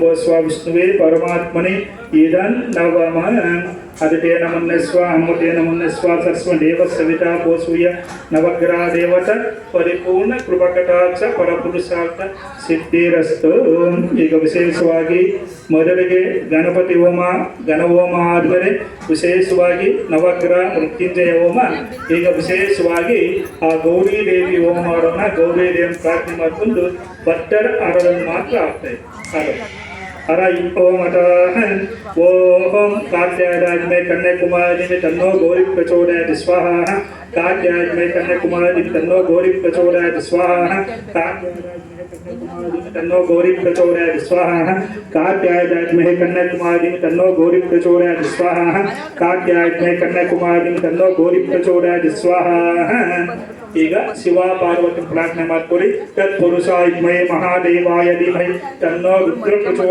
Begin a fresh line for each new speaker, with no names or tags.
ಭಸ್ವ ವಿಷ್ಣುವೇ ಪರಮಾತ್ಮನೇ ಇದನ್ ನವಮ ಅದಿತೇನ ಮುನ್ನಸ್ವ ಹನುಮತೇನ ಮುನ್ನಸ್ವ ಸರ್ಸ್ವ ದೇವ ಸವಿತಾ ಗೋಸೂಯ ನವಗ್ರಹ ದೇವತ ಪರಿಪೂರ್ಣ ಕೃಪಕಟಾಕ್ಷ ಪರಪುರುಷಾರ್ಥ ಸಿದ್ಧಿರಸ್ತು. ಈಗ ವಿಶೇಷವಾಗಿ ಮೊದಲಿಗೆ ಗಣಪತಿ ಹೋಮ ಗಣಹೋಮ ಆದಮೇಲೆ ವಿಶೇಷವಾಗಿ ನವಗ್ರಹ ಮೃತ್ಯುಂಜಯ ಹೋಮ, ಈಗ ವಿಶೇಷವಾಗಿ ಆ ಗೌರಿ ದೇವಿ ಹೋಮ ಮಾಡೋಣ. ಗೌರಿ ದೇವಿ ಪ್ರಾರ್ಥನೆ ಮಾಡಿಕೊಂಡು ಬಟ್ಟರ ಅರಳನ್ನು ಮಾತ್ರ ಆಗ್ತದೆ. हर ओम ओम कात्यायनाय में कन्याकुमारी में तन्नो गौरी प्रचोदयात् स्वाहा. कात्यायनाय में कन्याकुमारी में तन्नो गौरी प्रचोदयात् स्वाहा. तन्नो गौरी प्रचोदयात् स्वाहा. कात्यायनाय में कन्याकुमारी में तन्नो गौरी प्रचोदयात् स्वाहा. कात्यायनाय में कन्याकुमारी में तन्नो गौरी प्रचोदयात् स्वाहा. ಈಗ ಶಿವ ಪಾರ್ವತಿ ಪ್ರಾರ್ಥನೆ ಮಾಡ್ಕೊಳ್ಳಿ. ತತ್ಪುರುಷಾಯ ವಿದ್ಮಹೇ ಮಹಾದೇವಾಯ ಧೀಮಹಿ ತನ್ನೋ ರುದ್ರ ಪ್ರಚೋದಯಾತ್.